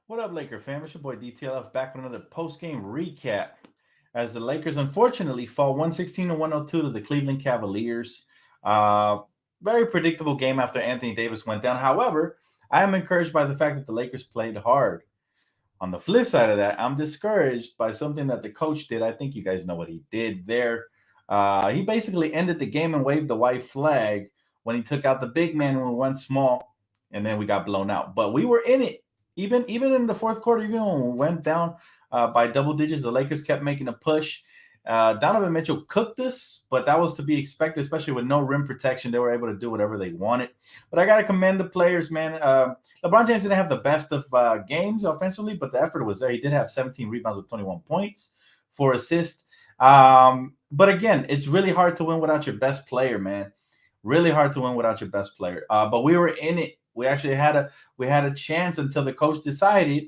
What up, Laker fam? It's your boy DTLF back with another post-game recap. As the Lakers unfortunately fall 116 to 102 to the Cleveland Cavaliers. Uh, Very predictable game after Anthony Davis went down. However, I am encouraged by the fact that the Lakers played hard. On the flip side of that, I'm discouraged by something that the coach did. I think you guys know what he did there. He basically ended the game and waved the white flag when he took out the big man when we went small, and then we got blown out. But we were in it. Even in the fourth quarter, even when we went down by double digits, the Lakers kept making a push. Donovan Mitchell cooked us, but that was to be expected, especially with no rim protection. They were able to do whatever they wanted. But I got to commend the players, man. LeBron James didn't have the best of games offensively, but the effort was there. He did have 17 rebounds with 21 points, 4 assists. But again, it's really hard to win without your best player, man. Really hard to win without your best player. But we were in it. We actually had a chance until the coach decided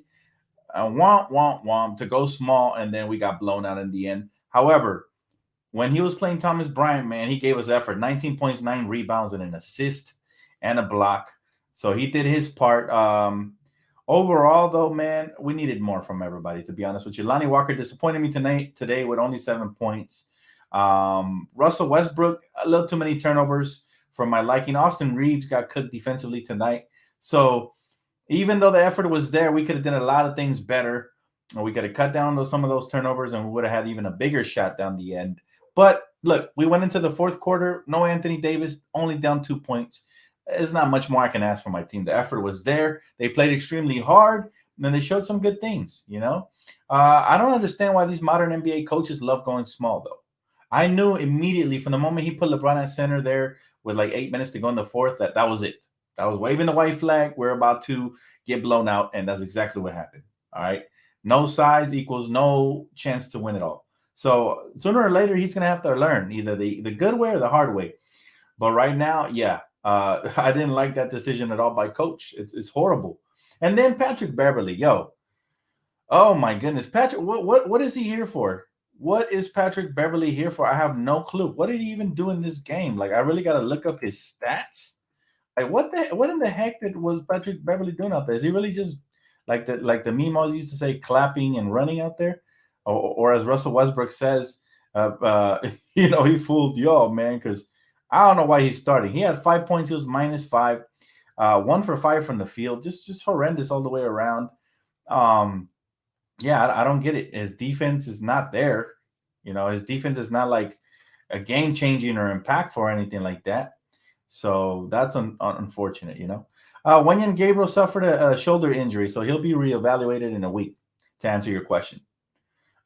to go small, and then we got blown out in the end. However, when he was playing Thomas Bryant, man, he gave us effort. 19 points, 9 rebounds, and an assist and a block. So he did his part. Overall, though, man, we needed more from everybody, to be honest with you. Lonnie Walker disappointed me today with only 7 points. Russell Westbrook, a little too many turnovers for my liking. Austin Reeves got cooked defensively tonight. So even though the effort was there, we could have done a lot of things better. We could have cut down some of those turnovers, and we would have had even a bigger shot down the end. But look, we went into the fourth quarter. No Anthony Davis, only down 2 points. There's not much more I can ask for my team. The effort was there. They played extremely hard, and then they showed some good things, you know? I don't understand why these modern NBA coaches love going small, though. I knew immediately from the moment he put LeBron at center there with like 8 minutes to go in the fourth that was it. That was waving the white flag. We're about to get blown out, and that's exactly what happened. All right. No size equals no chance to win it all. So sooner or later, he's going to have to learn either the good way or the hard way. But right now, yeah, I didn't like that decision at all by coach. It's horrible. And then Patrick Beverly, yo, oh my goodness, Patrick, what is he here for? What is Patrick Beverly here for? I have no clue. What did he even do in this game? Like, I really got to look up his stats. Like, what in the heck was Patrick Beverly doing out there? Is he really just like the Mimos used to say, clapping and running out there, or as Russell Westbrook says, he fooled y'all, man. Because I don't know why he's starting. He had 5 points. He was -5, 1 for 5 from the field. Just horrendous all the way around. Yeah, I don't get it. His defense is not there. His defense is not like a game changing or impactful or anything like that. So that's unfortunate. Wenyan Gabriel suffered a shoulder injury, so he'll be reevaluated in a week. To answer your question,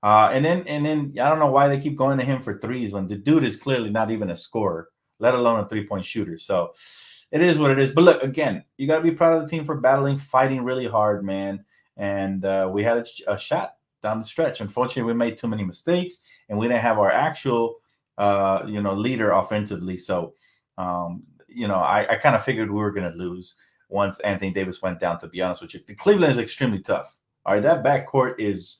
and then I don't know why they keep going to him for threes when the dude is clearly not even a scorer, let alone a 3-point shooter. So it is what it is. But look, again, you got to be proud of the team for fighting really hard, man. And we had a shot down the stretch. Unfortunately, we made too many mistakes, and we didn't have our actual, leader offensively. So, I kind of figured we were going to lose once Anthony Davis went down, to be honest with you. The Cleveland is extremely tough. All right, that backcourt is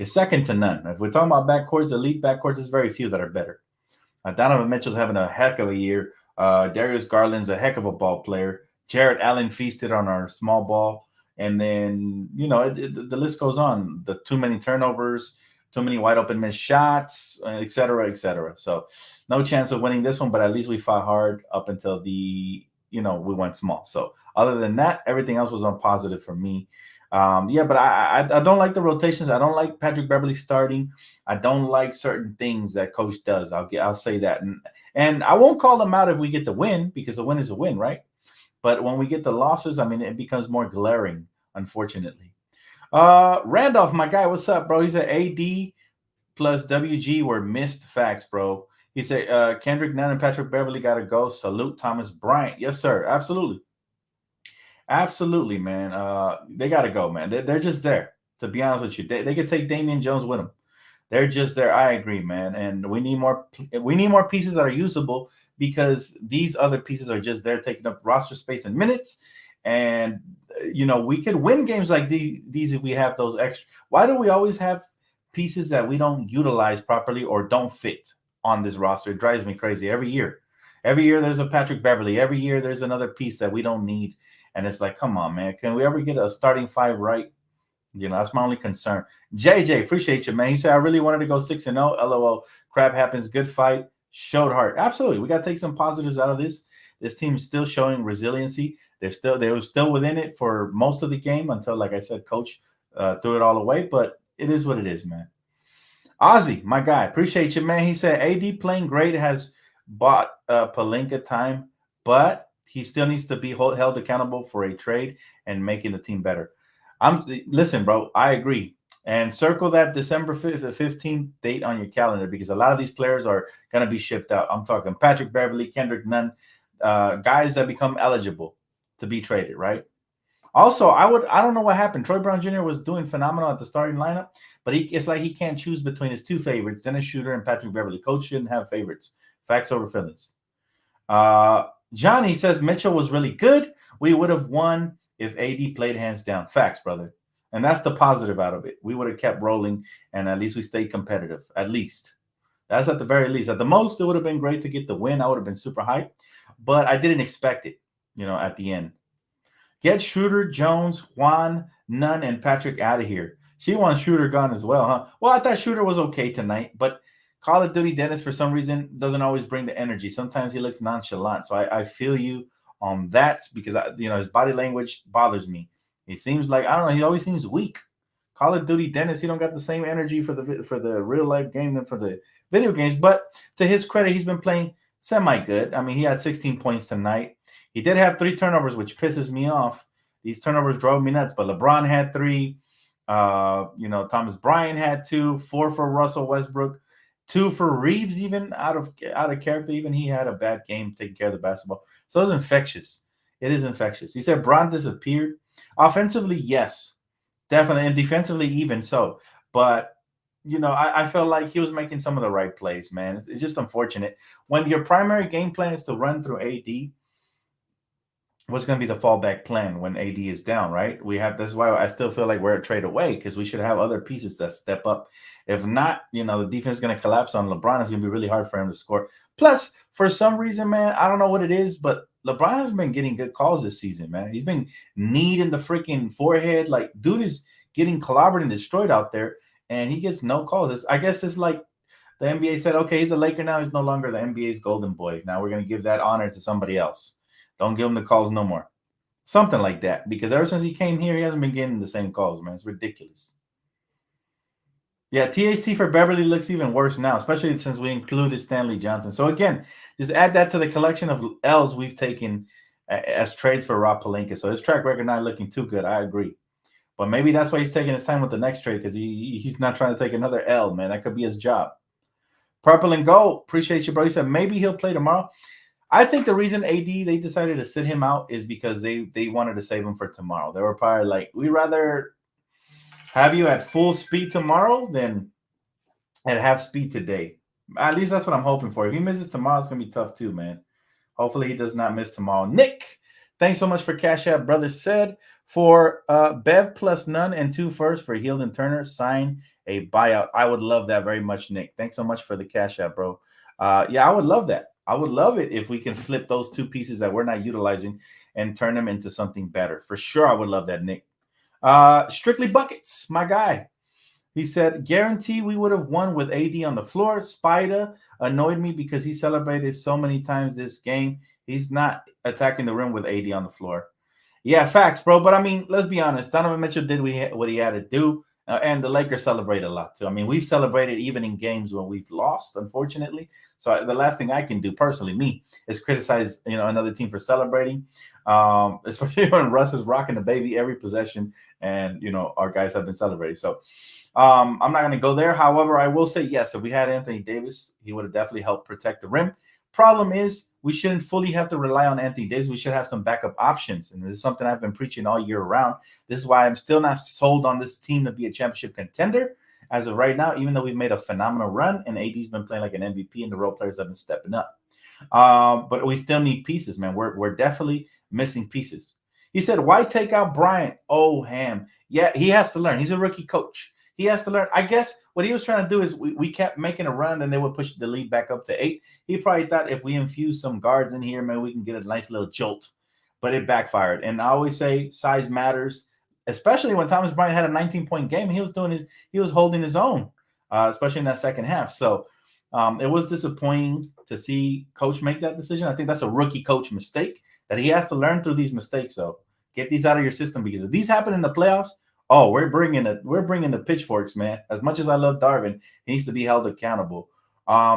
second to none. If we're talking about backcourts, elite backcourts, there's very few that are better. Donovan Mitchell's having a heck of a year. Darius Garland's a heck of a ball player. Jarrett Allen feasted on our small ball. And then, the list goes on. The too many turnovers, too many wide open missed shots, et cetera, et cetera. So no chance of winning this one, but at least we fought hard up until we went small. So other than that, everything else was on positive for me. But I don't like the rotations. I don't like Patrick Beverly starting. I don't like certain things that coach does. I'll say that. And I won't call them out if we get the win, because a win is a win, right? But when we get the losses, I mean, it becomes more glaring, unfortunately. Randolph, my guy, what's up, bro? He said AD plus WG were missed facts, bro. He said Kendrick Nunn and Patrick Beverly got to go. Salute Thomas Bryant. Yes, sir. Absolutely. Absolutely, man. They got to go, man. They're just there, to be honest with you. They could take Damian Jones with them. They're just there. I agree, man. And we need more pieces that are usable, because these other pieces are just there taking up roster space and minutes. And, we could win games like these if we have those extra. Why do we always have pieces that we don't utilize properly or don't fit on this roster? It drives me crazy every year. Every year there's a Patrick Beverly. Every year there's another piece that we don't need. And it's like, come on, man. Can we ever get a starting five right? That's my only concern. JJ, appreciate you, man. He said, I really wanted to go 6-0. LOL. Crap happens. Good fight. Showed heart. Absolutely. We got to take some positives out of this. This team is still showing resiliency. They were still within it for most of the game until, like I said, coach threw it all away. But it is what it is, man. Ozzy, my guy, appreciate you, man. He said AD playing great has bought Palinka time, but he still needs to be held accountable for a trade and making the team better. Listen, bro, I agree. And circle that December 15th date on your calendar because a lot of these players are going to be shipped out. I'm talking Patrick Beverly, Kendrick Nunn, guys that become eligible to be traded, right? Also, I don't know what happened. Troy Brown Jr. was doing phenomenal at the starting lineup, but it's like he can't choose between his two favorites, Dennis Schroeder and Patrick Beverly. Coach shouldn't have favorites. Facts over feelings. Johnny says Mitchell was really good. We would have won if AD played hands down. Facts, brother. And that's the positive out of it. We would have kept rolling, and at least we stayed competitive. At least. That's at the very least. At the most, it would have been great to get the win. I would have been super hyped, but I didn't expect it, at the end. Get Schroeder, Jones, Juan, Nunn, and Patrick out of here. She wants Schroeder gone as well, huh? Well, I thought Schroeder was okay tonight, but Call of Duty Dennis, for some reason, doesn't always bring the energy. Sometimes he looks nonchalant. So I feel you on that because, his body language bothers me. He seems like, I don't know, he always seems weak. Call of Duty Dennis, he don't got the same energy for the real life game than for the video games. But to his credit, he's been playing semi-good. I mean, he had 16 points tonight. He did have 3 turnovers, which pisses me off. These turnovers drove me nuts. But LeBron had 3. Thomas Bryant had 2. 4 for Russell Westbrook. 2 for Reeves, even out of character. Even he had a bad game taking care of the basketball. So it's infectious. It is infectious. He said Bron disappeared. Offensively, yes, definitely. And defensively, even so. But, I felt like he was making some of the right plays, man. It's just unfortunate. When your primary game plan is to run through AD, what's going to be the fallback plan when AD is down, right? That's why I still feel like we're a trade away because we should have other pieces that step up. If not, the defense is going to collapse on LeBron. It's going to be really hard for him to score. Plus, for some reason, man, I don't know what it is, but LeBron has been getting good calls this season, man. He's been kneed in the freaking forehead. Like, dude is getting clobbered and destroyed out there, and he gets no calls. I guess it's like the NBA said, okay, he's a Laker now. He's no longer the NBA's golden boy. Now we're going to give that honor to somebody else. Don't give him the calls no more. Something like that. Because ever since he came here, he hasn't been getting the same calls, man. It's ridiculous. Yeah, THT for Beverly looks even worse now, especially since we included Stanley Johnson. So again, just add that to the collection of L's we've taken as trades for Rob Pelinka. So his track record not looking too good. I agree. But maybe that's why he's taking his time with the next trade because he's not trying to take another L, man. That could be his job. Purple and Gold, appreciate you, bro. He said maybe he'll play tomorrow. I think the reason AD, they decided to sit him out is because they wanted to save him for tomorrow. They were probably like, we'd rather have you at full speed tomorrow than at half speed today. At least that's what I'm hoping for. If he misses tomorrow, it's going to be tough too, man. Hopefully he does not miss tomorrow. Nick, thanks so much for Cash App. Brother said for Bev plus none and 2 firsts for Hield and Turner, sign a buyout. I would love that very much, Nick. Thanks so much for the Cash App, bro. Yeah, I would love that. I would love it if we can flip those 2 pieces that we're not utilizing and turn them into something better. For sure, I would love that, Nick. Strictly Buckets, my guy. He said, guarantee we would have won with AD on the floor. Spider annoyed me because he celebrated so many times this game. He's not attacking the rim with AD on the floor. Yeah, facts, bro. But, I mean, let's be honest. Donovan Mitchell did what he had to do. And the Lakers celebrate a lot, too. I mean, we've celebrated even in games when we've lost, unfortunately. So the last thing I can do personally, me, is criticize, another team for celebrating, especially when Russ is rocking the baby every possession and, our guys have been celebrating. So I'm not going to go there. However, I will say, yes, if we had Anthony Davis, he would have definitely helped protect the rim. Problem is, we shouldn't fully have to rely on Anthony Davis. We should have some backup options. And this is something I've been preaching all year round. This is why I'm still not sold on this team to be a championship contender as of right now, even though we've made a phenomenal run and AD's been playing like an MVP and the role players have been stepping up. But we still need pieces, man. We're definitely missing pieces. He said, why take out Bryant? Oh, Ham. Yeah, he has to learn. He's a rookie coach. He has to learn. I guess what he was trying to do is we kept making a run, and they would push the lead back up to 8. He probably thought if we infuse some guards in here, man, we can get a nice little jolt. But it backfired. And I always say size matters. especially when Thomas Bryant had a 19-point game. He was holding his own, especially in that second half. So it was disappointing to see coach make that decision. I think that's a rookie coach mistake that he has to learn through these mistakes. So get these out of your system, because if these happen in the playoffs, oh, we're bringing the pitchforks, man. As much as I love Darvin, he needs to be held accountable.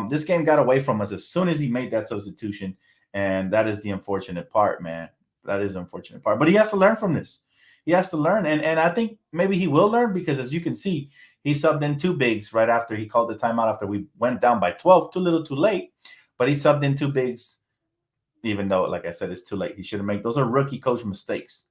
This game got away from us as soon as he made that substitution, and that is the unfortunate part, man. That is the unfortunate part. But he has to learn from this. He has to learn, and I think maybe he will learn, because as you can see, he subbed in two bigs right after he called the timeout after we went down by 12, too little, too late. But he subbed in two bigs, even though, like I said, it's too late. He should have made those are rookie coach mistakes.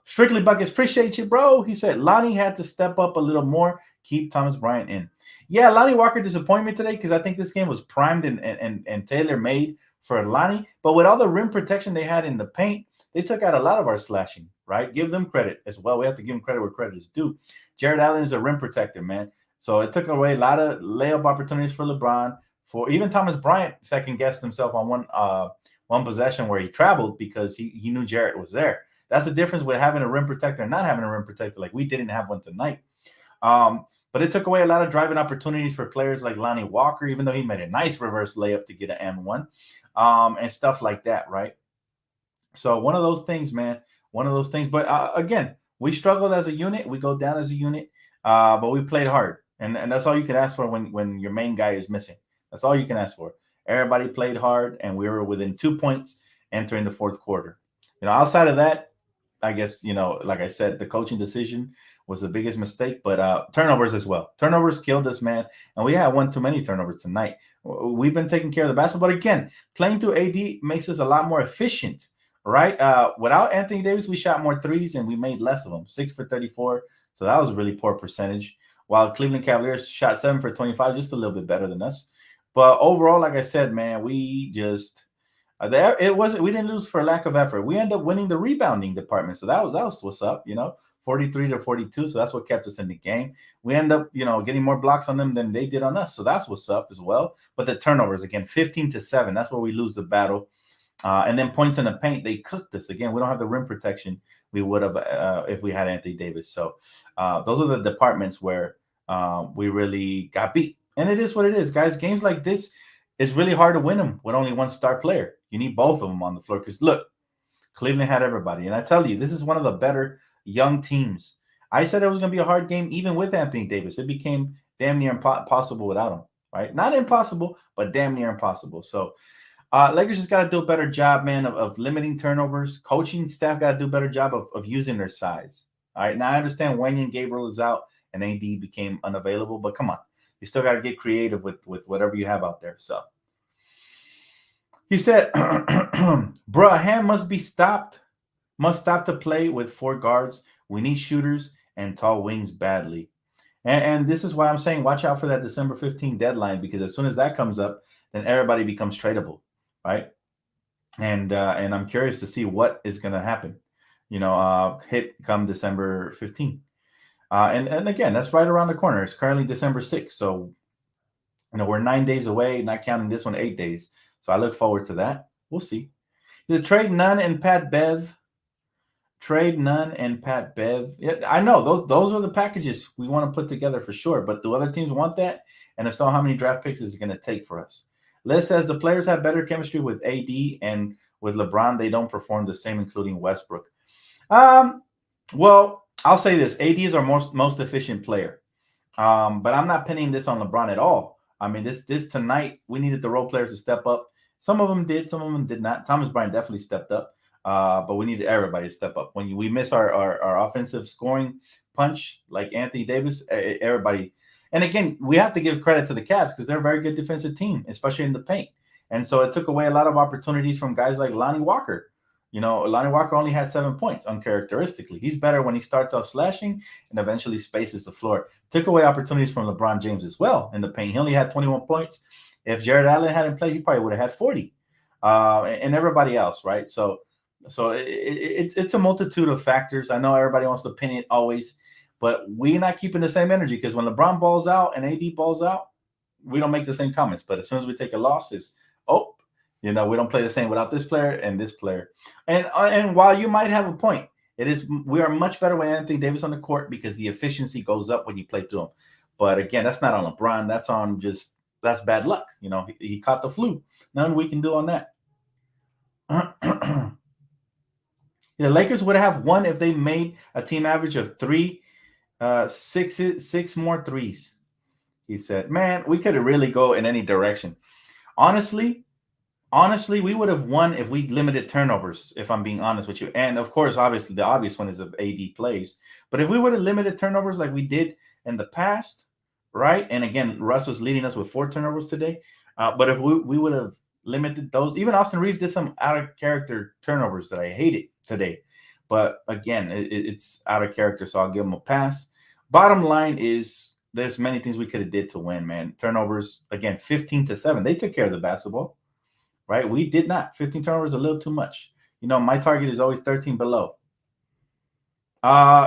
Strictly Buckets, appreciate you, bro. He said Lonnie had to step up a little more, keep Thomas Bryant in. Yeah, Lonnie Walker disappointed me today, because I think this game was primed and tailor-made for Lonnie. But with all the rim protection they had in the paint, they took out a lot of our slashing, right? Give them credit as well. We have to give them credit where credit is due. Jared Allen is a rim protector, man. So it took away a lot of layup opportunities for LeBron. For even Thomas Bryant second-guessed himself on one possession where he traveled because he knew Jarrett was there. That's the difference with having a rim protector and not having a rim protector. Like we didn't have one tonight. But it took away a lot of driving opportunities for players like Lonnie Walker, even though he made a nice reverse layup to get an N1 and stuff like that, right? So one of those things, man, one of those things. But again, we struggled as a unit. We go down as a unit, but we played hard. And that's all you can ask for when your main guy is missing. That's all you can ask for. Everybody played hard, and we were within 2 points entering the fourth quarter. Outside of that, I guess, like I said, the coaching decision was the biggest mistake, but turnovers as well. Turnovers killed us, man. And we had one too many turnovers tonight. We've been taking care of the basketball. But again, playing through AD makes us a lot more efficient, right? Without Anthony Davis, we shot more threes and we made less of them, 6 for 34. So that was a really poor percentage. While Cleveland Cavaliers shot 7 for 25, just a little bit better than us. But overall, like I said, man, we just we didn't lose for lack of effort. We ended up winning the rebounding department. So that was what's up, 43 to 42. So that's what kept us in the game. We end up, getting more blocks on them than they did on us. So that's what's up as well. But the turnovers, again, 15 to 7. That's where we lose the battle. And then points in the paint, they cooked us. Again, we don't have the rim protection we would have if we had Anthony Davis. So those are the departments where we really got beat. And it is what it is, guys. Games like this, it's really hard to win them with only one star player. You need both of them on the floor because, look, Cleveland had everybody. And I tell you, this is one of the better young teams. I said it was going to be a hard game even with Anthony Davis. It became damn near impossible without him, right? Not impossible, but damn near impossible. So Lakers just got to do a better job, man, of limiting turnovers. Coaching staff got to do a better job of using their size. All right, now I understand Wenyen Gabriel is out and AD became unavailable, but come on. You still got to get creative with whatever you have out there. So he said, bruh, Ham must be stopped. Must stop to play with 4 guards. We need shooters and tall wings badly. And this is why I'm saying watch out for that December 15 deadline, because as soon as that comes up, then everybody becomes tradable, right? And I'm curious to see what is going to happen, hit come December 15. And again, that's right around the corner. It's currently December 6th. So, we're 9 days away, not counting this one, 8 days. So I look forward to that. We'll see. The trade Nunn and Pat Bev. Trade Nunn and Pat Bev. Yeah, I know those are the packages we want to put together for sure. But do other teams want that? And if so, how many draft picks is it going to take for us? Liz says the players have better chemistry with AD and with LeBron. They don't perform the same, including Westbrook. Well, I'll say this. AD is our most efficient player. But I'm not pinning this on LeBron at all. I mean, this tonight, we needed the role players to step up. Some of them did. Some of them did not. Thomas Bryant definitely stepped up. But we needed everybody to step up. When we miss our offensive scoring punch, like Anthony Davis, everybody. And again, we have to give credit to the Cavs because they're a very good defensive team, especially in the paint. And so it took away a lot of opportunities from guys like Lonnie Walker. Lonnie Walker only had 7 points uncharacteristically. He's better when he starts off slashing and eventually spaces the floor. Took away opportunities from LeBron James as well in the paint. He only had 21 points. If Jared Allen hadn't played, he probably would have had 40. And everybody else, right? So it's a multitude of factors. I know everybody wants to pin it always, but we're not keeping the same energy because when LeBron balls out and AD balls out, we don't make the same comments. But as soon as we take a loss, we don't play the same without this player and this player. And while you might have a point, We are much better with Anthony Davis on the court because the efficiency goes up when you play through him. But again, that's not on LeBron. That's bad luck. He caught the flu. Nothing we can do on that. The Lakers would have won if they made a team average of six more threes. He said, man, we could really go in any direction. Honestly, we would have won if we limited turnovers, if I'm being honest with you. And of course, obviously, the obvious one is if AD plays. But if we would have limited turnovers like we did in the past, right? And again, Russ was leading us with 4 turnovers today. But if we would have limited those, even Austin Reeves did some out of character turnovers that I hated today. But again, it's out of character, so I'll give him a pass. Bottom line is there's many things we could have did to win, man. Turnovers, again, 15-7. They took care of the basketball, right? We did not. 15 turnovers is a little too much. My target is always 13 below.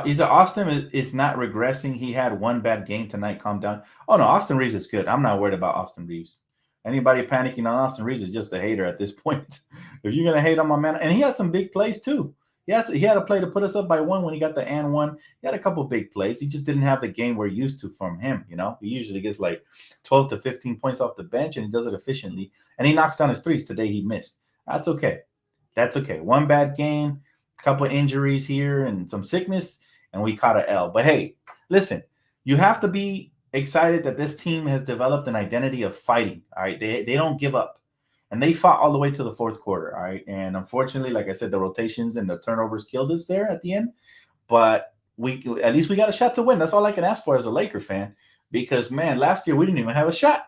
He said Austin is not regressing. He had one bad game tonight. Calm down. Oh, no, Austin Reeves is good. I'm not worried about Austin Reeves. Anybody panicking on Austin Reeves is just a hater at this point. If you're going to hate on my man, and he had some big plays too. He had a play to put us up by 1 when he got the and 1. He had a couple big plays. He just didn't have the game we're used to from him. He usually gets like 12 to 15 points off the bench, and he does it efficiently. And he knocks down his threes. Today he missed. That's okay. One bad game, a couple of injuries here, and some sickness, and we caught an L. But hey, listen, you have to be excited that this team has developed an identity of fighting. All right, they don't give up. And they fought all the way to the fourth quarter, all right? And unfortunately, like I said, the rotations and the turnovers killed us there at the end. But at least we got a shot to win. That's all I can ask for as a Laker fan. Because, man, last year we didn't even have a shot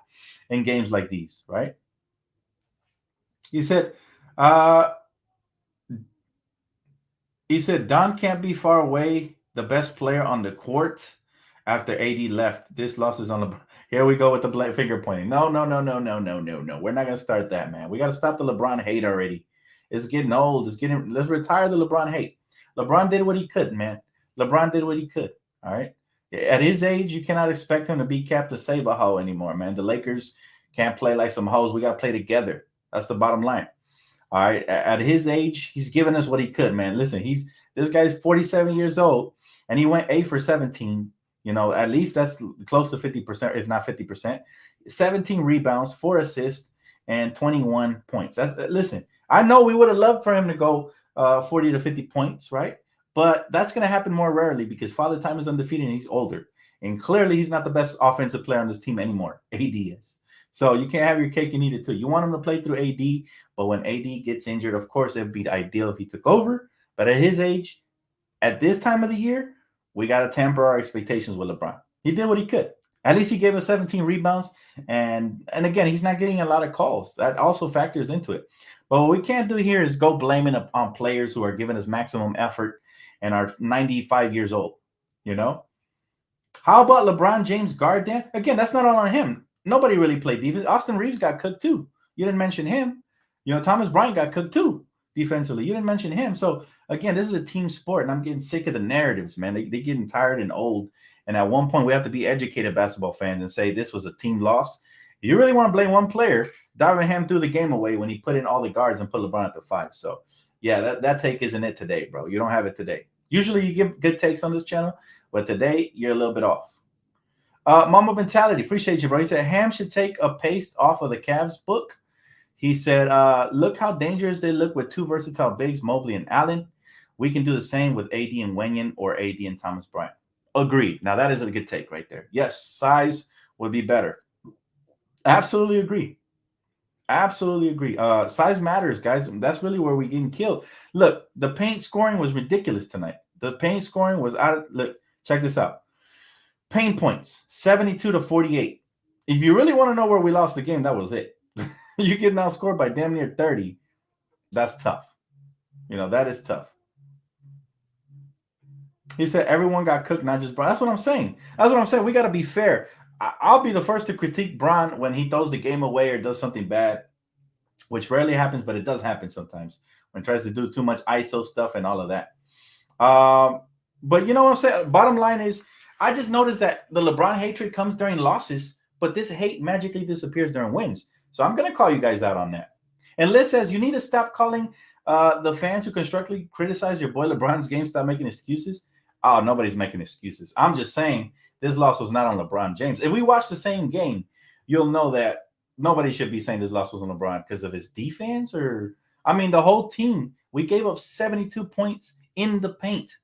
in games like these, right? He said Don can't be far away, the best player on the court after AD left. This loss is on LeBron. Here we go with the finger pointing. No. We're not going to start that, man. We got to stop the LeBron hate already. It's getting old. Let's retire the LeBron hate. LeBron did what he could, man. LeBron did what he could, all right? At his age, you cannot expect him to be capped to save a hoe anymore, man. The Lakers can't play like some hoes. We got to play together. That's the bottom line, all right? At his age, he's given us what he could, man. Listen, this guy's 47 years old, and he went 8 for 17. At least that's close to 50%, if not 50%. 17 rebounds, 4 assists, and 21 points. Listen, I know we would have loved for him to go 40 to 50 points, right? But that's going to happen more rarely because Father Time is undefeated and he's older. And clearly he's not the best offensive player on this team anymore. AD is. So you can't have your cake and eat it too. You want him to play through AD, but when AD gets injured, of course, it'd be ideal if he took over. But at his age, at this time of the year, we got to temper our expectations with LeBron. He did what he could. At least he gave us 17 rebounds. And again, he's not getting a lot of calls. That also factors into it. But what we can't do here is go blaming on players who are giving us maximum effort and are 95 years old. How about LeBron James guard Dan? Again, that's not all on him. Nobody really played defense. Austin Reeves got cooked too. You didn't mention him. Thomas Bryant got cooked too defensively. You didn't mention him. So again, this is a team sport, and I'm getting sick of the narratives, man. They're getting tired and old. And at one point, we have to be educated basketball fans and say this was a team loss. If you really want to blame one player, Darvin Ham threw the game away when he put in all the guards and put LeBron at the 5. So, yeah, that take isn't it today, bro. You don't have it today. Usually you give good takes on this channel, but today you're a little bit off. Mama Mentality, appreciate you, bro. He said Ham should take a paste off of the Cavs book. He said, look how dangerous they look with 2 versatile bigs, Mobley and Allen. We can do the same with AD and Wenyen or AD and Thomas Bryant. Agreed. Now, that is a good take right there. Yes, size would be better. Absolutely agree. Size matters, guys. That's really where we're getting killed. Look, the paint scoring was ridiculous tonight. The paint scoring was look, check this out. Paint points, 72 to 48. If you really want to know where we lost the game, that was it. You get outscored by damn near 30. That's tough. That is tough. He said everyone got cooked, not just Bron. That's what I'm saying. We got to be fair. I'll be the first to critique Bron when he throws the game away or does something bad, which rarely happens, but it does happen sometimes when he tries to do too much ISO stuff and all of that. But you know what I'm saying? Bottom line is, I just noticed that the LeBron hatred comes during losses, but this hate magically disappears during wins. So I'm going to call you guys out on that. And Liz says, you need to stop calling The fans who constructively criticize your boy LeBron's game stop making excuses. Oh, nobody's making excuses. I'm just saying this loss was not on LeBron James. If we watch the same game, you'll know that nobody should be saying this loss was on LeBron because of his defense or I mean the whole team. We gave up 72 points in the paint,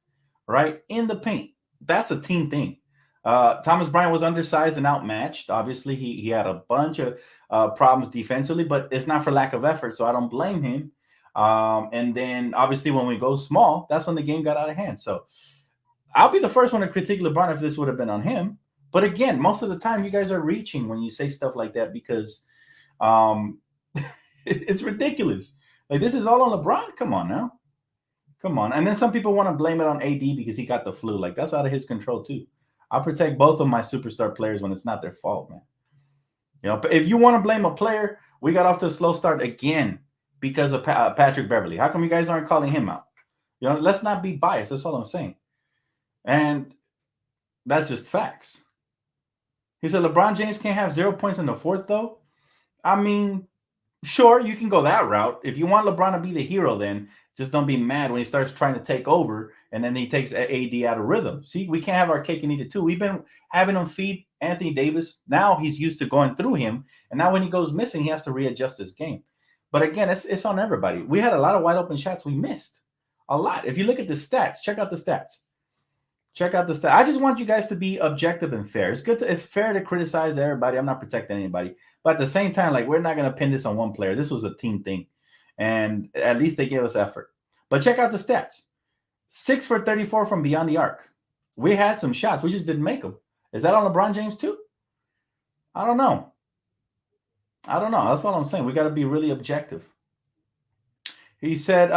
right? In the paint. That's a team thing. Thomas Bryant was undersized and outmatched. Obviously, he had a bunch of problems defensively, but it's not for lack of effort, so I don't blame him. And then obviously when we go small, that's when the game got out of hand. So I'll be the first one to critique LeBron if this would have been on him. But again, most of the time you guys are reaching when you say stuff like that because it's ridiculous. Like this is all on LeBron. Come on now. Come on. And then some people want to blame it on AD because he got the flu. Like that's out of his control too. I protect both of my superstar players when it's not their fault, man. You know, if you want to blame a player, we got off to a slow start again because of Patrick Beverly. How come you guys aren't calling him out? You know, let's not be biased. That's all I'm saying. And that's just facts. He said LeBron James can't have 0 points in the fourth, though. I mean, sure, you can go that route. If you want LeBron to be the hero, then just don't be mad when he starts trying to take over and then he takes AD out of rhythm. See, we can't have our cake and eat it too. We've been having him feed Anthony Davis. Now he's used to going through him. And now when he goes missing, he has to readjust his game. But again, it's on everybody. We had a lot of wide open shots we missed. A lot. If you look at the stats, check out the stats. Check out the stats. I just want you guys to be objective and fair. It's fair to criticize everybody. I'm not protecting anybody. But at the same time, like we're not going to pin this on one player. This was a team thing. And at least they gave us effort. But check out the stats. 6 for 34 from beyond the arc. We had some shots. We just didn't make them. Is that on LeBron James too? I don't know. That's all I'm saying. We got to be really objective. He said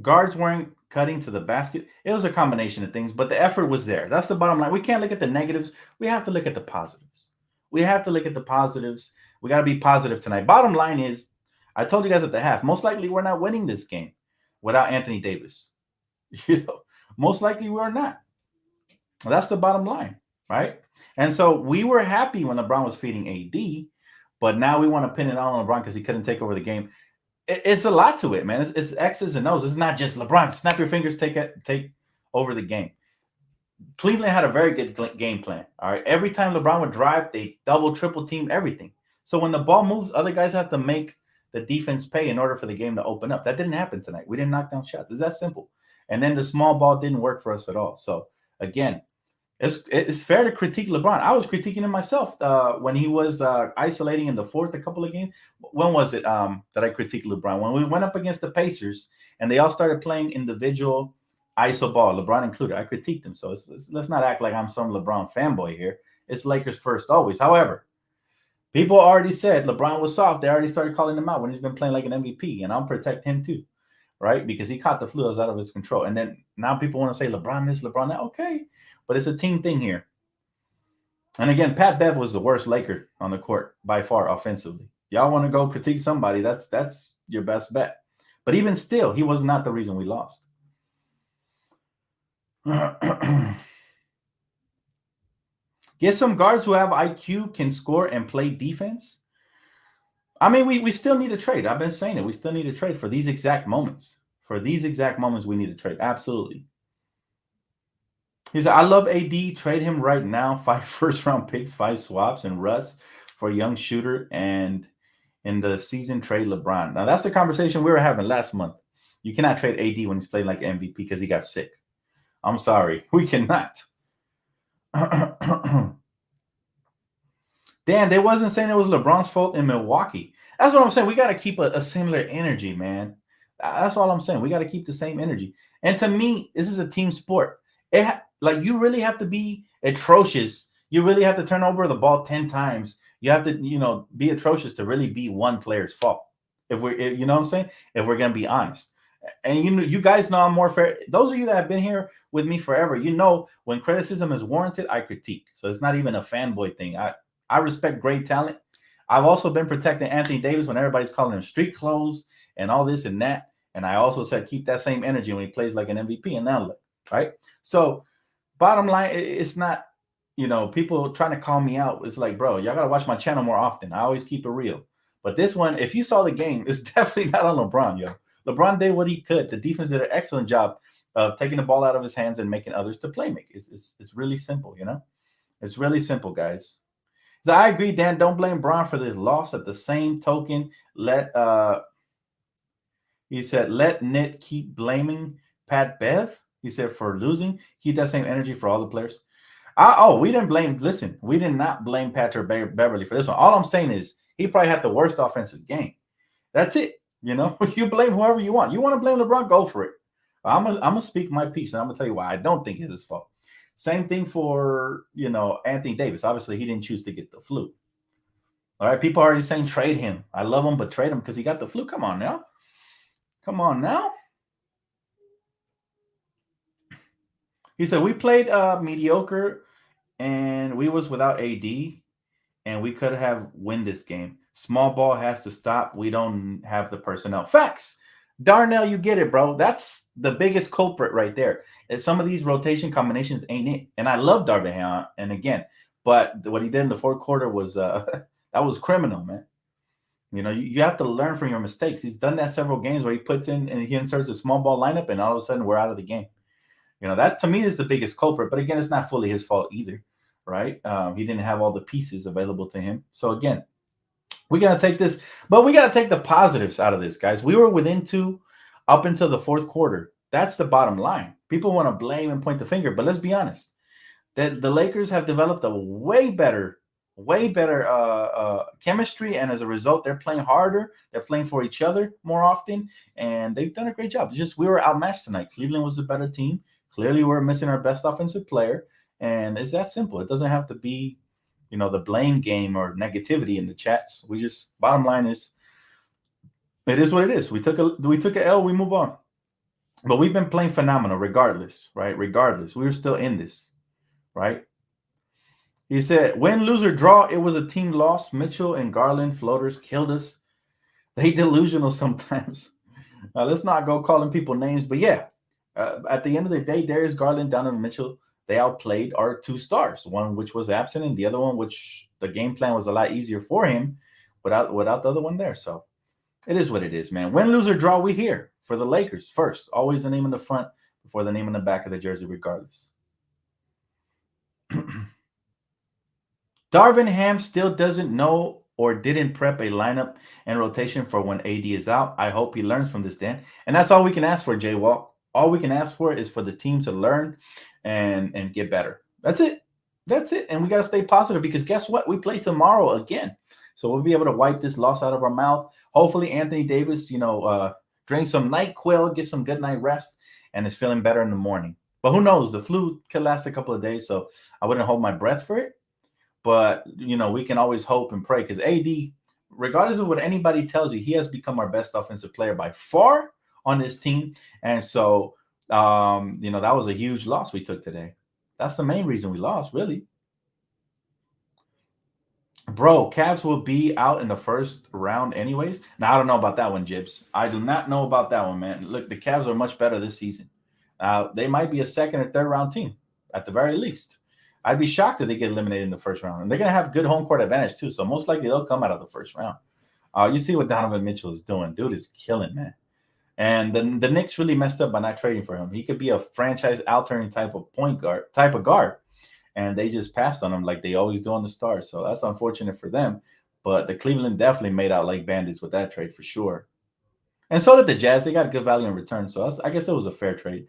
guards weren't cutting to the basket. It was a combination of things, but the effort was there. That's the bottom line. We can't look at the negatives. We have to look at the positives. We got to be positive tonight. Bottom line is, I told you guys at the half, most likely we're not winning this game without Anthony Davis. You know, most likely we're not. That's the bottom line, right? And so we were happy when LeBron was feeding AD, but now we want to pin it on LeBron because he couldn't take over the game. It's a lot to it, man. It's X's and O's. It's not just LeBron. Snap your fingers, take over the game. Cleveland had a very good game plan. All right. Every time LeBron would drive, they double, triple team everything. So when the ball moves, other guys have to make the defense pay in order for the game to open up. That didn't happen tonight. We didn't knock down shots. It's that simple. And then the small ball didn't work for us at all. So again, it's fair to critique LeBron. I was critiquing him myself when he was isolating in the fourth a couple of games. When was it that I critiqued LeBron? When we went up against the Pacers and they all started playing individual ISO ball, LeBron included. I critiqued him. So let's not act like I'm some LeBron fanboy here. It's Lakers first always. However, people already said LeBron was soft. They already started calling him out when he's been playing like an MVP, and I'll protect him too, right? Because he caught the flu. It was out of his control. And then now people want to say LeBron this, LeBron that. Okay. But it's a team thing here. And again, Pat Bev was the worst Laker on the court by far offensively. Y'all want to go critique somebody, that's your best bet. But even still, he was not the reason we lost. Get some guards who have IQ, can score, and play defense. I mean, we still need a trade. I've been saying it. We still need a trade for these exact moments. For these exact moments, we need a trade. Absolutely. He said, I love AD. Trade him right now. 5 first-round picks, 5 swaps, and Russ for a young shooter. And in the season, trade LeBron. Now, that's the conversation we were having last month. You cannot trade AD when he's playing like MVP because he got sick. I'm sorry. We cannot. Dan, they wasn't saying it was LeBron's fault in Milwaukee. That's what I'm saying. We got to keep a similar energy, man. That's all I'm saying. We got to keep the same energy. And to me, this is a team sport. Like you really have to be atrocious. You really have to turn over the ball 10 times. You have to, be atrocious to really be one player's fault. If you know what I'm saying? If we're going to be honest. And you guys know I'm more fair. Those of you that have been here with me forever, when criticism is warranted, I critique. So it's not even a fanboy thing. I respect great talent. I've also been protecting Anthony Davis when everybody's calling him street clothes and all this and that. And I also said keep that same energy when he plays like an MVP. And now look, right? So bottom line, it's not, people trying to call me out. It's like, bro, y'all got to watch my channel more often. I always keep it real. But this one, if you saw the game, it's definitely not on LeBron, yo. LeBron did what he could. The defense did an excellent job of taking the ball out of his hands and making others to play make. It's really simple, you know? It's really simple, guys. So I agree, Dan. Don't blame Braun for this loss. At the same token, he said, let Nit keep blaming Pat Bev. He said, for losing. Keep that same energy for all the players. We didn't blame. Listen, we did not blame Patrick Beverly for this one. All I'm saying is he probably had the worst offensive game. That's it. You know, you blame whoever you want. You want to blame LeBron, go for it. I'm gonna speak my piece, and I'm gonna tell you why I don't think it's his fault. Same thing for Anthony Davis. Obviously, he didn't choose to get the flu. All right, people are already saying trade him. I love him, but trade him because he got the flu. Come on now. Come on now. He said we played mediocre, and we was without AD, and we could have win this game. Small ball has to stop. We don't have the personnel. Facts. Darnell, you get it, bro. That's the biggest culprit right there. And some of these rotation combinations ain't it. And I love Darvin, and again, but what he did in the fourth quarter was that was criminal, man. You have to learn from your mistakes. He's done that several games where he puts in and he inserts a small ball lineup, and all of a sudden we're out of the game. That to me is the biggest culprit. But again, it's not fully his fault either, right? He didn't have all the pieces available to him. So again, we got to take this, but we got to take the positives out of this, guys. We were within 2 up until the fourth quarter. That's the bottom line. People want to blame and point the finger, but let's be honest. That the Lakers have developed a way better chemistry, and as a result, they're playing harder. They're playing for each other more often, and they've done a great job. It's just we were outmatched tonight. Cleveland was the better team. Clearly, we're missing our best offensive player, and it's that simple. It doesn't have to be, the blame game or negativity in the chats. We just bottom line is, it is what it is. We took a L. We move on, but we've been playing phenomenal regardless, right? Regardless, we were still in this, right? He said, win, lose, or draw, it was a team loss. Mitchell and Garland floaters killed us. They delusional sometimes. Now, let's not go calling people names, but yeah, at the end of the day, Darius Garland, Donovan Mitchell, they outplayed our 2 stars, one which was absent and the other one which the game plan was a lot easier for him without the other one there. So it is what it is, man. Win, lose, or draw, we here for the Lakers first. Always the name in the front before the name in the back of the jersey, regardless. Darvin Ham still doesn't know or didn't prep a lineup and rotation for when AD is out. I hope he learns from this, Dan. And that's all we can ask for, Jay Walk. All we can ask for is for the team to learn and get better. That's it. That's it. And we got to stay positive because guess what? We play tomorrow again. So we'll be able to wipe this loss out of our mouth. Hopefully Anthony Davis, drink some NyQuil, get some good night rest, and is feeling better in the morning. But who knows? The flu could last a couple of days, so I wouldn't hold my breath for it. But, we can always hope and pray because AD, regardless of what anybody tells you, he has become our best offensive player by far on this team. And so, that was a huge loss we took today. That's the main reason we lost, really. Bro, Cavs will be out in the first round anyways. Now, I don't know about that one, Jibs. I do not know about that one, man. Look, the Cavs are much better this season. They might be a second or third round team at the very least. I'd be shocked if they get eliminated in the first round. And they're going to have good home court advantage, too. So most likely they'll come out of the first round. You see what Donovan Mitchell is doing. Dude is killing, man. And the Knicks really messed up by not trading for him. He could be a franchise-altering type of guard. And they just passed on him like they always do on the Stars. So that's unfortunate for them. But the Cleveland definitely made out like bandits with that trade for sure. And so did the Jazz. They got good value in return. So I guess it was a fair trade.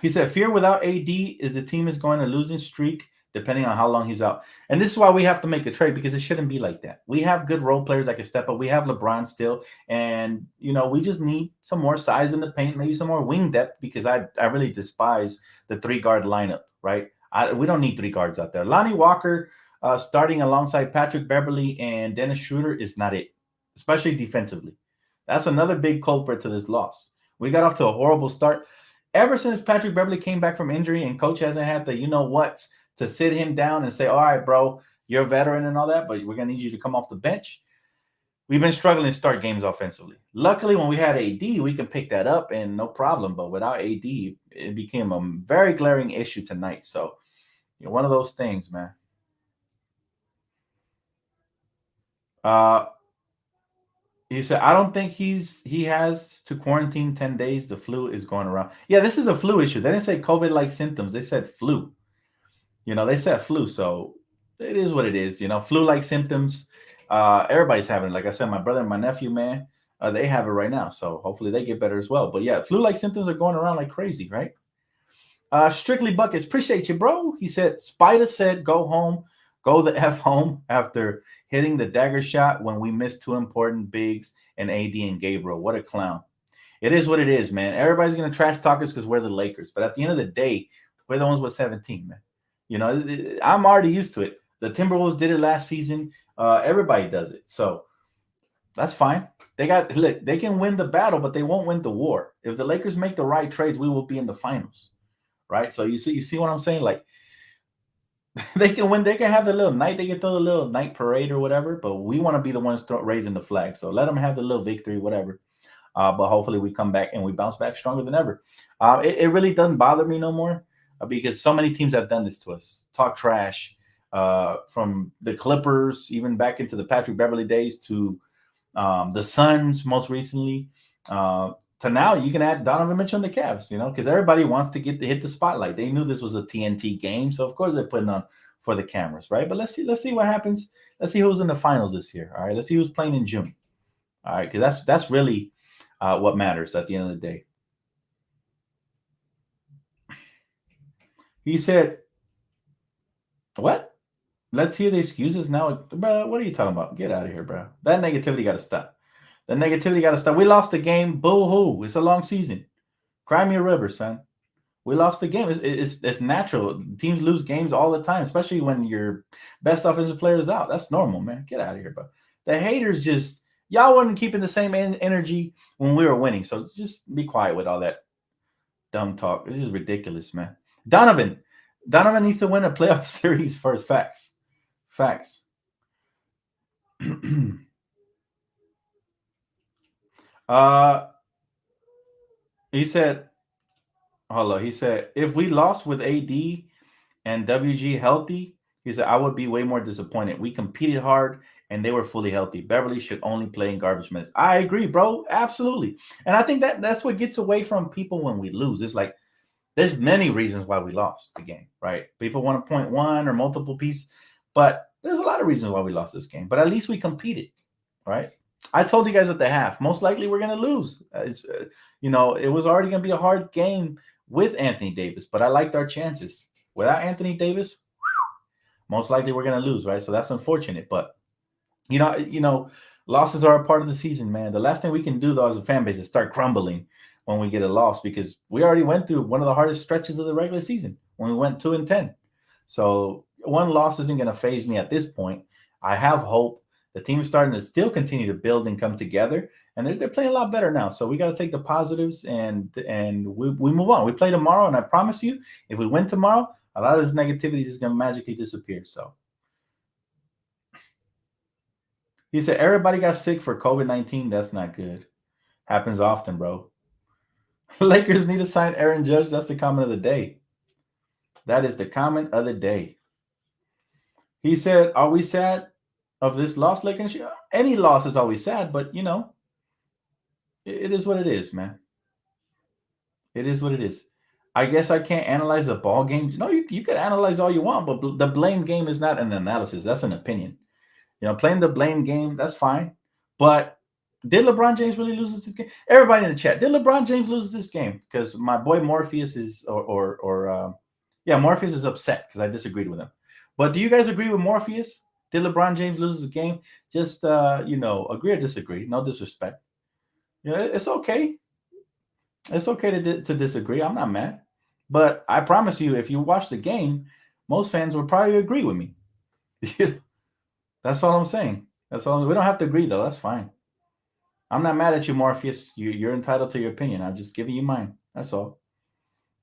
He said, fear without AD is the team is going to losing streak depending on how long he's out. And this is why we have to make a trade because it shouldn't be like that. We have good role players that can step up. We have LeBron still. And, we just need some more size in the paint, maybe some more wing depth because I really despise the 3-guard lineup, right? We don't need 3 guards out there. Lonnie Walker starting alongside Patrick Beverly and Dennis Schroeder is not it, especially defensively. That's another big culprit to this loss. We got off to a horrible start. Ever since Patrick Beverly came back from injury and coach hasn't had the to sit him down and say, all right, bro, you're a veteran and all that, but we're going to need you to come off the bench. We've been struggling to start games offensively. Luckily, when we had AD, we can pick that up and no problem. But without AD, it became a very glaring issue tonight. So, one of those things, man. He said, I don't think he has to quarantine 10 days. The flu is going around. Yeah, this is a flu issue. They didn't say COVID-like symptoms. They said flu. They said flu. So it is what it is. Flu-like symptoms. Everybody's having it. Like I said, my brother and my nephew, man, they have it right now. So hopefully they get better as well. But yeah, flu-like symptoms are going around like crazy, right? Strictly Buckets, appreciate you, bro. He said, Spider said, go home, go the F home after hitting the dagger shot when we missed two important bigs and AD and Gabriel. What a clown. It is what it is, man. Everybody's going to trash talk us because we're the Lakers. But at the end of the day, we're the ones with 17, man. I'm already used to it. The Timberwolves did it last season. Everybody does it. So that's fine. They can win the battle, but they won't win the war. If the Lakers make the right trades, we will be in the finals. Right? So you see what I'm saying? Like, they can win. They can have the little night. They can throw the little night parade or whatever. But we want to be the ones raising the flag. So let them have the little victory, whatever. But hopefully we come back and we bounce back stronger than ever. It really doesn't bother me no more because so many teams have done this to us. Talk trash from the Clippers, even back into the Patrick Beverley days, to the Suns most recently. To now, you can add Donovan Mitchell and the Cavs, because everybody wants to hit the spotlight. They knew this was a TNT game, so of course they're putting on for the cameras, right? But let's see what happens. Let's see who's in the finals this year. All right, let's see who's playing in June. All right, because that's really what matters at the end of the day. He said, "What? Let's hear the excuses now, bro. What are you talking about? Get out of here, bro. That negativity got to stop." The negativity got to stop. We lost the game. Boo-hoo. It's a long season. Cry me a river, son. We lost the game. It's natural. Teams lose games all the time, especially when your best offensive player is out. That's normal, man. Get out of here, bro. The haters y'all wasn't keeping the same energy when we were winning. So just be quiet with all that dumb talk. It's just ridiculous, man. Donovan needs to win a playoff series first. Facts. He said, if we lost with AD and WG healthy, he said, I would be way more disappointed. We competed hard and they were fully healthy. Beverly should only play in garbage minutes. I agree, bro. Absolutely. And I think that's what gets away from people when we lose. It's like, there's many reasons why we lost the game, right? People want to point one or multiple pieces, but there's a lot of reasons why we lost this game. But at least we competed, right? I told you guys at the half, most likely we're going to lose. It was already going to be a hard game with Anthony Davis, but I liked our chances. Without Anthony Davis, most likely we're going to lose, right? So that's unfortunate, but losses are a part of the season, man. The last thing we can do though as a fan base is start crumbling when we get a loss, because we already went through one of the hardest stretches of the regular season when we went 2-10. So one loss isn't going to phase me at this point. I have hope. The team is starting to still continue to build and come together, and they're playing a lot better now. So we got to take the positives and we move on. We play tomorrow, and I promise you, if we win tomorrow, a lot of this negativity is going to magically disappear. So he said everybody got sick for COVID-19. That's not good. Happens often, bro. Lakers need to sign Aaron Judge. That's the comment of the day. That is the comment of the day. He said, are we sad of this loss, Lakers? Any loss is always sad, but it is what it is, man. It is what it is. I guess I can't analyze a ball game. No, you can analyze all you want, but the blame game is not an analysis. That's an opinion. Playing the blame game, that's fine. But did LeBron James really lose this game? Everybody in the chat, did LeBron James lose this game? Because my boy Morpheus is, Morpheus is upset because I disagreed with him. But do you guys agree with Morpheus? Did LeBron James lose the game? Just, agree or disagree. No disrespect. It's okay. It's okay to disagree. I'm not mad. But I promise you, if you watch the game, most fans would probably agree with me. That's all I'm saying. We don't have to agree, though. That's fine. I'm not mad at you, Morpheus. You're entitled to your opinion. I'm just giving you mine. That's all.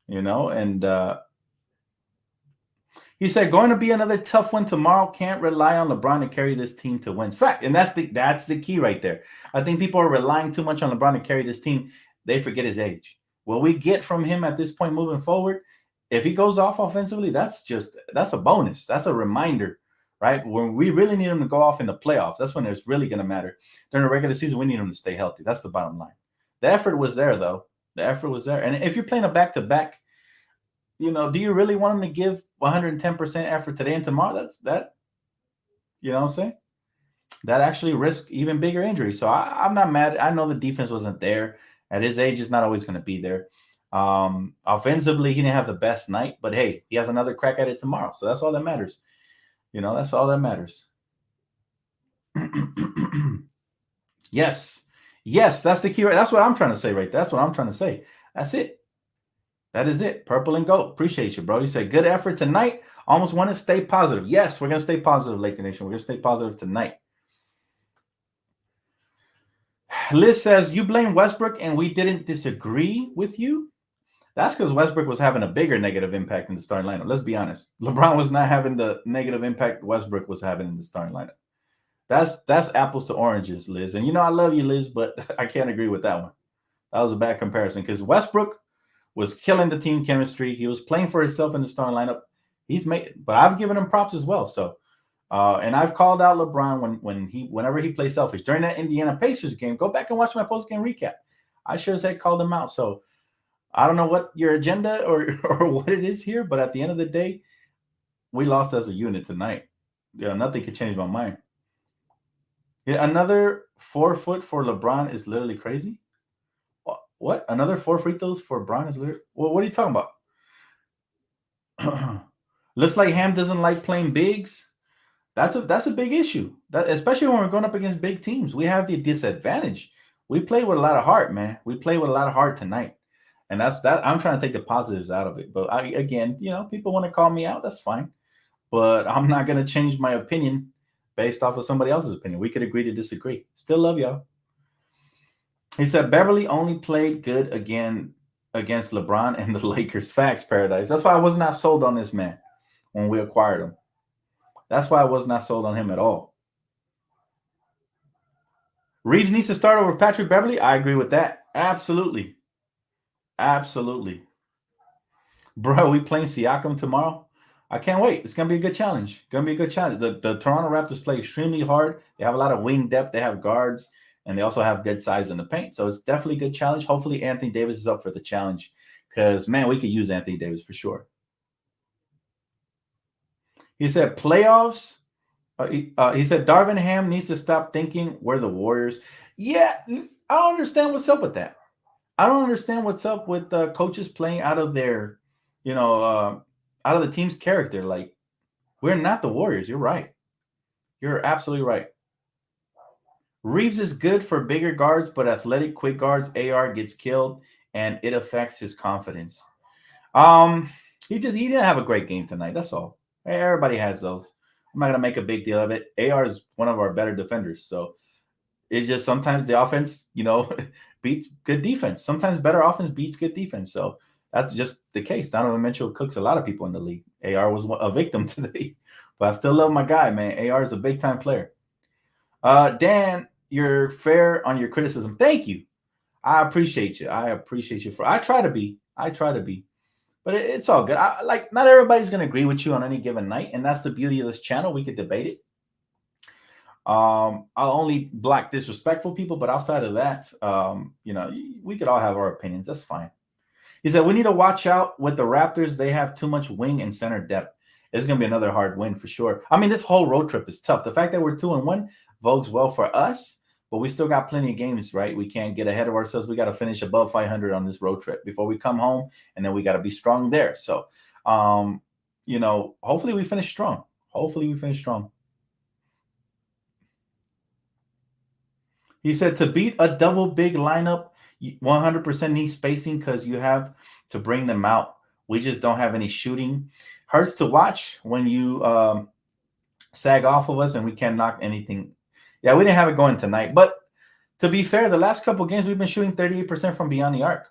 And he said, going to be another tough one tomorrow. Can't rely on LeBron to carry this team to wins. Fact. And that's the key right there. I think people are relying too much on LeBron to carry this team. They forget his age. What we get from him at this point moving forward, if he goes off offensively, that's a bonus. That's a reminder, right? When we really need them to go off in the playoffs, that's when it's really going to matter. During the regular season, we need them to stay healthy. That's the bottom line. The effort was there, though. The effort was there. And if you're playing a back-to-back, do you really want them to give 110% effort today and tomorrow? You know what I'm saying? That actually risk even bigger injury. So I'm not mad. I know the defense wasn't there. At his age, it's not always going to be there. Offensively, he didn't have the best night, but hey, he has another crack at it tomorrow. So that's all that matters. That's all that matters. Yes. Yes, that's the key. That's what I'm trying to say, right? That's what I'm trying to say. That's it. That is it. Purple and gold. Appreciate you, bro. You said good effort tonight. Almost want to stay positive. Yes, we're going to stay positive, Laker Nation. We're going to stay positive tonight. Liz says, you blame Westbrook and we didn't disagree with you. That's because Westbrook was having a bigger negative impact in the starting lineup. Let's be honest. LeBron was not having the negative impact Westbrook was having in the starting lineup. That's apples to oranges, Liz. And I love you, Liz, but I can't agree with that one. That was a bad comparison because Westbrook was killing the team chemistry. He was playing for himself in the starting lineup. But I've given him props as well. So, and I've called out LeBron whenever he plays selfish during that Indiana Pacers game. Go back and watch my post game recap. I sure as heck called him out. So I don't know what your agenda or what it is here, but at the end of the day, we lost as a unit tonight. Nothing could change my mind. Yeah, another 4 foot for LeBron is literally crazy. What? Another 4 free throws for LeBron is literally. Well, what are you talking about? Looks like Ham doesn't like playing bigs. That's a big issue. Especially when we're going up against big teams, we have the disadvantage. We play with a lot of heart, man. We play with a lot of heart tonight, and that's that. I'm trying to take the positives out of it. But people want to call me out. That's fine, but I'm not going to change my opinion based off of somebody else's opinion. We could agree to disagree. Still love y'all. He said Beverly only played good again against LeBron and the Lakers. Facts, Paradise. That's why I was not sold on this man when we acquired him. That's why I was not sold on him at all. Reeves needs to start over Patrick Beverly. I agree with that. Absolutely. Absolutely. Bro, we playing Siakam tomorrow? I can't wait. It's going to be a good challenge. The Toronto Raptors play extremely hard. They have a lot of wing depth. They have guards, and they also have good size in the paint. So it's definitely a good challenge. Hopefully Anthony Davis is up for the challenge because, man, we could use Anthony Davis for sure. He said playoffs. He said Darvin Ham needs to stop thinking we're the Warriors. Yeah, I don't understand what's up with that. I don't understand what's up with coaches playing out of their, out of the team's character. Like, we're not the Warriors. You're right. You're absolutely right. Reeves is good for bigger guards, but athletic, quick guards, AR gets killed, and it affects his confidence. He didn't have a great game tonight. That's all. Everybody has those. I'm not gonna make a big deal of it. AR is one of our better defenders, so it's just sometimes the offense, beats good defense. Sometimes better offense beats good defense. So that's just the case. Donovan Mitchell cooks a lot of people in the league. AR was a victim today, but I still love my guy, man. AR is a big time player. Dan, you're fair on your criticism. Thank you. I appreciate you. I try to be. But it's all good. Not everybody's going to agree with you on any given night, and that's the beauty of this channel. We could debate it. I'll only block disrespectful people, but outside of that, we could all have our opinions. That's fine. He said we need to watch out with the Raptors. They have too much wing and center depth. It's going to be another hard win for sure. I mean, this whole road trip is tough. The fact that we're 2-1 bodes well for us. But we still got plenty of games, right? We can't get ahead of ourselves. We got to finish above 500 on this road trip before we come home, and then we got to be strong there. So, hopefully we finish strong. He said to beat a double big lineup, 100% need spacing because you have to bring them out. We just don't have any shooting. Hurts to watch when you sag off of us and we can't knock anything. Yeah, we didn't have it going tonight. But to be fair, the last couple of games, we've been shooting 38% from beyond the arc.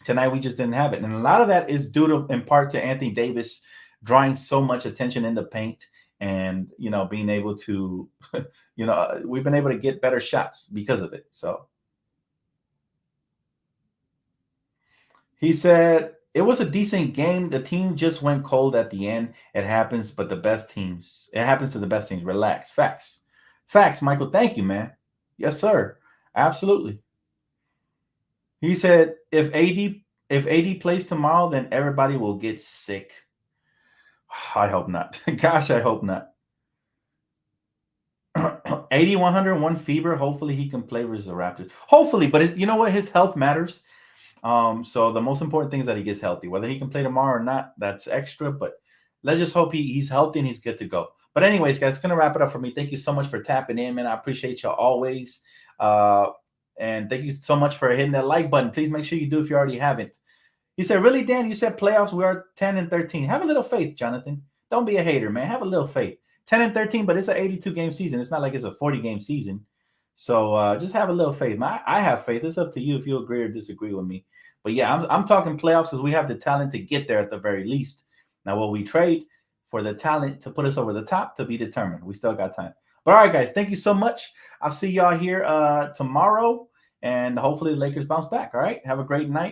Tonight, we just didn't have it. And a lot of that is due in part to Anthony Davis drawing so much attention in the paint and, being able to, we've been able to get better shots because of it. So he said, It was a decent game. The team just went cold at the end. It happens, but it happens to the best teams. Relax. Facts. Facts, Michael. Thank you, man. Yes, sir. Absolutely. He said if AD plays tomorrow, then everybody will get sick. I hope not. Gosh, I hope not. 80, 101 fever. Hopefully he can play versus the Raptors. Hopefully, but you know what? His health matters. So the most important thing is that he gets healthy. Whether he can play tomorrow or not, that's extra. But let's just hope he's healthy and he's good to go. But anyways, guys, it's gonna wrap it up for me. Thank you so much for tapping in, man. I appreciate y'all always. And thank you so much for hitting that like button. Please make sure you do if you already haven't. He said, really, Dan? You said playoffs, we are 10 and 13. Have a little faith, Jonathan. Don't be a hater, man. Have a little faith. 10 and 13, but it's an 82-game season. It's not like it's a 40-game season. So just have a little faith. I have faith. It's up to you if you agree or disagree with me. But yeah, I'm talking playoffs because we have the talent to get there at the very least. Now, will we trade for the talent to put us over the top? To be determined. We still got time. But all right, guys, thank you so much. I'll see y'all here tomorrow, and hopefully the Lakers bounce back. All right, have a great night.